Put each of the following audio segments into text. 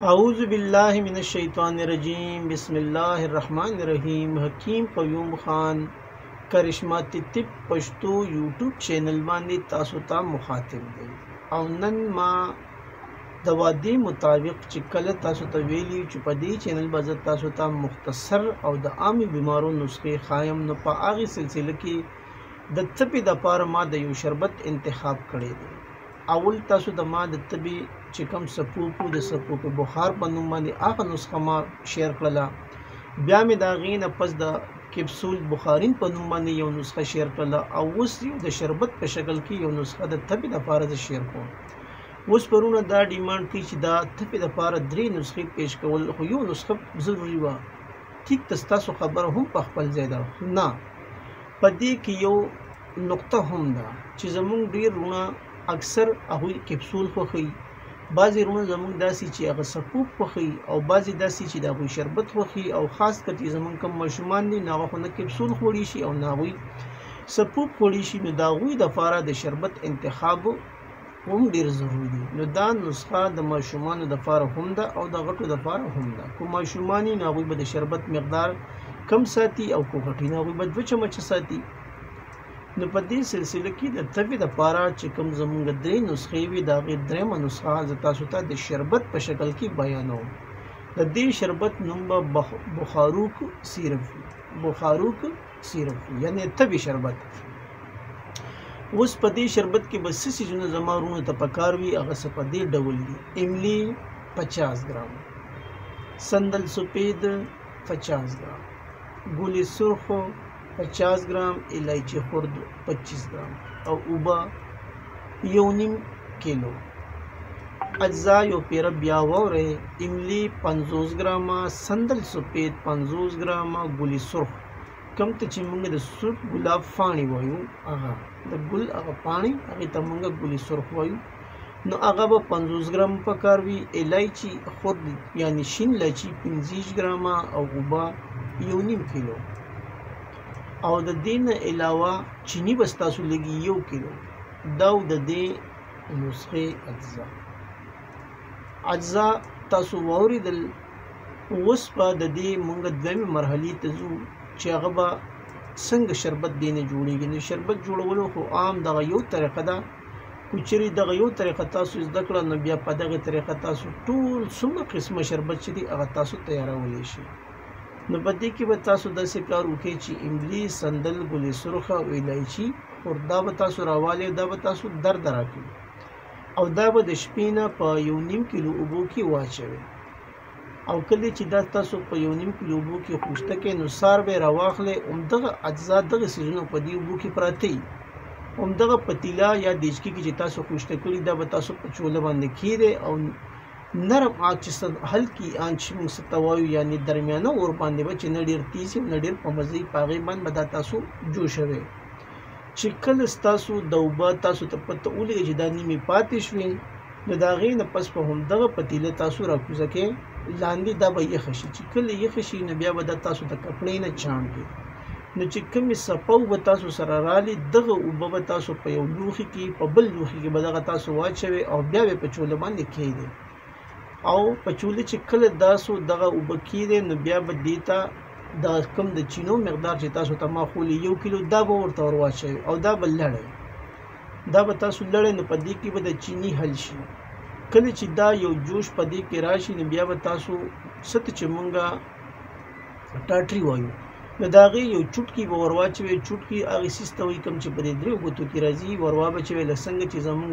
اعوذ باللہ من الشیطان الرجیم بسم اللہ الرحمن الرحیم حکیم قیوم خان کرشمه طب پښتو یوټیوب چینل باندې تاسو ته مخاطب دی او نن ما د وعدې مطابق چې کله تاسو ته ویلي چې په دې چینل باندې تاسو ته مختصر او د عامي بیمارو نسخې خایم نو په هغه سلسله کې د طبي د پاره ما د یو شربت انتخاب کړی دی اول تاسو د ما د طبي چې کوم سپوپو د سپوپو بخار په نوم باندې هغه نسخه ما شیر کړله بیا مې د هغې نه پس د کپسول بخارین په نوم باندې یو نسخه شیر کړله او اوس د شربت په شکل کې یو نسخه د طبي دپاره زه شیر کوم اوس پرونه دا ډیمانډ کوي چې دا طبي دپاره 3 نسخې پیش کول خو یو نسخه ضروري وه ټیک ته ستاسو خبره هم په خپل ځای ده نه په دې کې یو نقطه هم ده چې زموږ ډېر رونه اکثر هغوی کپسول خوښوي بعضې رونه زموږ داسې چې هغه سپوپ خوښوي او بعضې داسې چې د هغوی شربت خوښوي او خاص کر چې زموږ کوم ماشومان دي نو هغه خو نه کپسول خوړی شي او نه هغوی سپوپ خوړی شي نو د هغوی دپاره د شربت انتخاب هم ډېر ضروري دی نو دا نسخه د ماشومانو دپاره هم ده او د غټو دپاره هم ده که ماشومان نو هغوی به د شربت مقدار کم ساتي او که غټي نو هغوی به 2 چمچه ساتي نو په دې سلسله کې د طبي دپاره چې کوم زموږ 3 نسخې وي د هغې 3مه نسخه زه تاسو ته د شربت په شکل کې بیانوم د دې شربت نوم به بخاروک سیرپ وي بخاروک سیرپ وي یعنې طبي شربت اوس په دې شربت کې به څه څیزونه زما وروڼو ته پکار وي هغه څه په دې ډول دي املی 50 ګرام سندل سفید 50 ګرام ګل سرخ 50 ګرام الایچی خرد 25 ګرام او اوبه 1.5 کیلو اجزا یو پیر بیا وره املی 50 ګرام سندل سفید 50 ګرام ګل سرخ کم ته چې موږ د سرخ ګلاب پاڼې وایو هغه د ګل هغه پاڼې هغې ته موږ ګل سرخ وایو نو هغه به 50 ګرام پکار وي الایچی خرد یعنی شین الایچی 25 ګرام او اوبه 1.5 کیلو او د دې نه علاوه چینی به ستاسو لږ 1 کیلو دا د دې نسخې اجزا تاسو واورېدل اوس به د دې موږ دویمې مرحلې ته ځو چې هغه به څنګه شربت دې نه جوړېږي نو شربت جوړولو خو عام دغه یو طریقه ده که چیرې دغه یو طریقه تاسو زده کړه نو بیا په دغې طریقه تاسو ټول څومره قسمه شربت چې دی هغه تاسو تیارولی شي نو په دې کې به تاسو داسې کار وکړئ چې املی سندل ګل سرخ او الایچي خور دا به تاسو راوالئ دا به تاسو درد راکړي او دا به د شپې نه په 1.5 کیلو اوبو کې واچوئ او کله چې دا تاسو په 1.5 کیلو اوبو کې خوشته کړئ نو سار به راواخلئ همدغه اجزا دغه څیزونه په دې اوبو کې پراته وي همدغه پتیله یا دیچکي کې چې تاسو خوشته کړي دا به تاسو په چوله باندې کیږدئ او نرم آگ چې هلکی آنچ موږ څه ته وایو یعنې درمیانه اور باندې به چې نه ډېر تیز وي نه ډېر په مزه وي په هغې باندې به دا تاسو جوشوئ چې کله ستاسو د اوبه تاسو ته پته ولګي چې دا نیمې پاتې شوې نو د هغې نه پس په همدغه پتیله تاسو راکوزه کړئ لاندې دا به یخه شي چې کله یخه شي نو بیا به دا تاسو د کپړۍ نه چاڼ کړي نو چې کومې څپه اوبه تاسو سره رالي دغه اوبه به تاسو په یو لوښي کې په بل لوښي کې به دغه تاسو واچوئ او بیا به په چوله باندې کښېږدئ او په چوله چې کله تاسو دغه اوبه کیږدئ نو بیا به دې ته د کوم د چینو مقدار چې تاسو ته ما ښولي 1 کیلو دا به ورته ور واچوئ او دا به لړئ دا به تاسو لړئ نو په دې کې به د چیني حل شي کله چې دا یو جوش په دې کې راشي نو بیا به تاسو څه ته چې مونږ ټاټري وایو نو د هغې یو چوټکي به ور واچوئ چوټکي هغې څیز ته وایي کوم چې په دې 3 ګوتو کې راځي ور واچوئ لکه څنګه چې زمونږ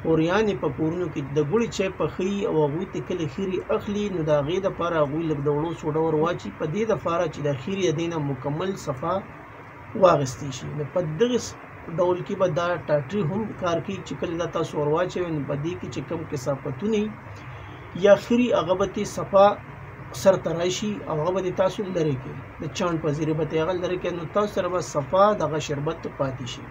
خوریانې په کورونو کې د ګوړې چای پخوي او هغوی ته کله خیرې اخلي نو د هغې دپاره هغوی لږ د وړو سوډه ور واچي په دې دپاره چې د خیرې د دې نه مکمل صفا واخیستی شي نو په دغه ډول کې به دا ټاټري هم کار کوي چې کله دا تاسو ور واچوئ نو په دې کې چې کوم کثافتونه یا خیرې هغه به ترې صفا سرته راشي او هغه به تاسو لرې کړي د چاڼ په ذریعه به هغه لرې کړي نو تاسو سره به صفا دغه شربت پاتې شي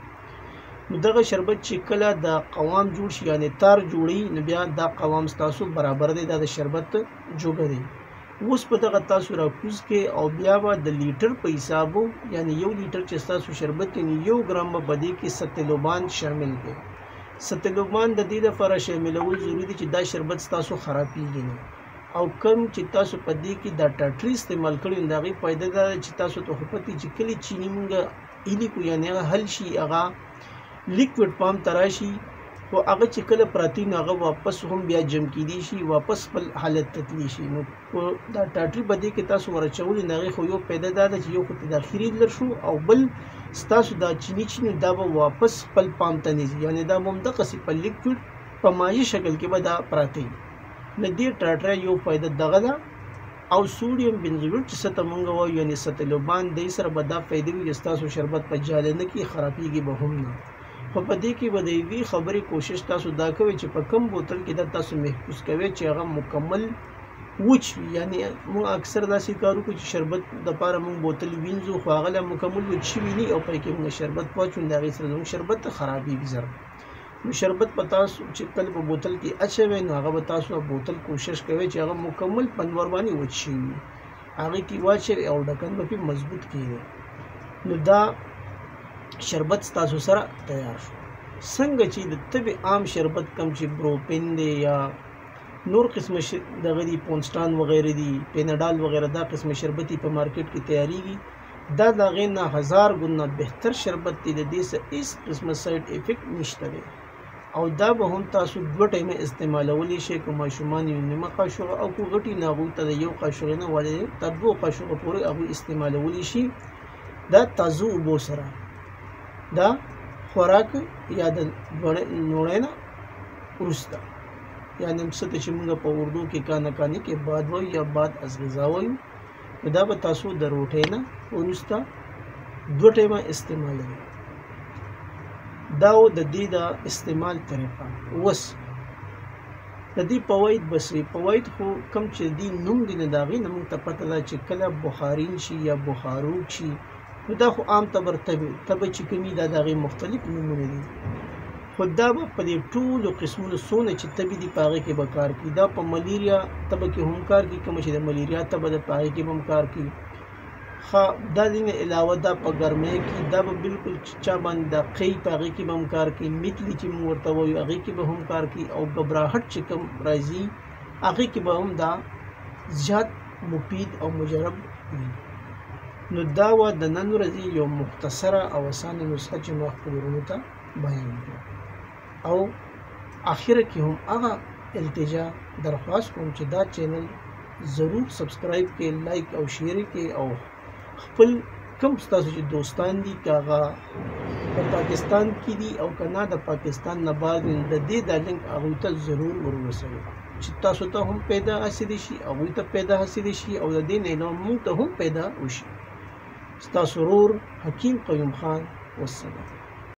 نو دغه شربت چې کله د قوام جوړ شي یعنې تار جوړي نو بیا دا قوام ستاسو برابر دی دا د شربت جوګه دی اوس په دغه تاسو راکوز کې او بیا به د لیټر په حسابو یعنې 1 لیټر چې ستاسو شربت دی 1 ګرام به په دې کې ستلوبان شامل دی ستلوبان د دې لپاره شاملول ضروري دي چې دا شربت تاسو خرابېږي نه او کم چې تاسو په دې کې دا ټاټري استعمال کړئ د هغې فایده دا ده چې تاسو ته خو پتې چې کله چیني مونږ ایلي کړو یعنې هغه حل شي هغه لیکوډ فارم ته راشي خو هغه چې کله پراتی نو هغه واپس هم بیا جمع کیدی شي واپس خپل حالت ته تللی شي نو دا ټاټري په دې کې تاسو ورچولې د هغې خو یو فایده دا ده چې یو خو تداخلي لر شو او بل ستاسو دا چینی دا به واپس خپل پام ته نه ځي یعنې دا به همدغسې په لیکوډ په مایع شکل کې به دا پراته وي نو دې ټاټرۍ یو فایده دغه ده او سوډیم بنزویټ چې څه ته مونږ وایو یعنې ستلوبان دی سره به دا فایده وي چې ستاسو شربت په جاله نه کې خرابېږي به هم نه خو په دې کې به د یوې خبرې کوشش تاسو دا کوئ چې په کم بوتل کې دا تاسو محفوظ کوئ چې هغه مکمل وچ وي یعنې موږ اکثر داسې کار وکړو چې شربت دپاره موږ بوتل وینځو خو هغه لا مکمل وچ شوي نه او پرې کې موږ شربت واچو د هغې سره زموږ شربت خرابېږي زر نو شربت په تاسو چې کله په بوتل کې اچوئ نو هغه به تاسو بوتل کوشش کوئ چې هغه مکمل پنور باندې وچ شوي وي هغې کې واچوئ او ډکن به پرې مضبوط کړئ نو دا شربت تاسو سره تیار شو څنګه چې د طب عام شربت کم چې بروپین دی یا نور قسم دغه دي پونسټان وغیره دي پیناډال وغیره دا قسم شربتي په مارکیټ کې تیاریږي دا د هغې نه 1000 ګونه بهتر شربت دی د دې څه هېڅ قسمه سایډ افیکټ نشته دی او دا به هم تاسو 2 ټایمه استعمالولی شئ که ماشومان یې نیمه قاشوغه او که غټي نه هغوی ته د 1 قاشوغې نه ولې تر 2 قاشوغه پورې هغوی استعمالولی شي دا تازه اوبو سره دا خوراک یا د نوړۍ نه وروسته یعنې څه ته چې موږ په اردو کې کانه کاني کې بعد وایو یا بعد از غذا وایو نو دا به تاسو د روټۍ نه وروسته 2 ټایمه استعمالوئ دا و د دې د استعمال طریقه اوس د دې فواید بس فواید خو کم چې دې نوم دی نه د هغې نه موږ ته پته ده چې کله بخارین شي یا بخاروک شي نو دا خو عام تبه چې کومي دا د هغې مختلف نومونه دي خو دا به په دې ټولو قسمونو څونه چې تبې دي په هغې کې به کار کوي دا په ملیریا تبه کې هم کار کوي کومه چې د ملیریا تبه ده په هغې کې به هم کار کوي دا دې نه علاوه دا په ګرمۍ کې دا به بالکل چا باندې دا قی په هغې کې به هم کار کوي میتلي چې موږ ورته وایو هغې کې به هم کار کوي او ګبراهټ چې کوم راځي هغې کې به هم دا زیات مفید او مجرب وي نو دا وه د نن ورځې یو مختصره او اسانه نسخه چې ما خپلو وروڼو ته بیان کړه او آخره کې هم هغه التجا درخواست کوم چې دا چینل ضرور سبسکرایب کړئ لایک او شیر کړئ او خپل کم ستاسو چې دوستان دي که هغه په پاکستان کې دي او که نه د پاکستان نه بهر دي د دې دا لینک هغوی ته ضرور ورسوئ چې تاسو ته هم پیدا حاصلی شي هغوی ته پیدا حاصلی شي او د دې نه علاوه موږ ته هم پیدا وشي ستاسو ورور حکیم قیوم خان والسلام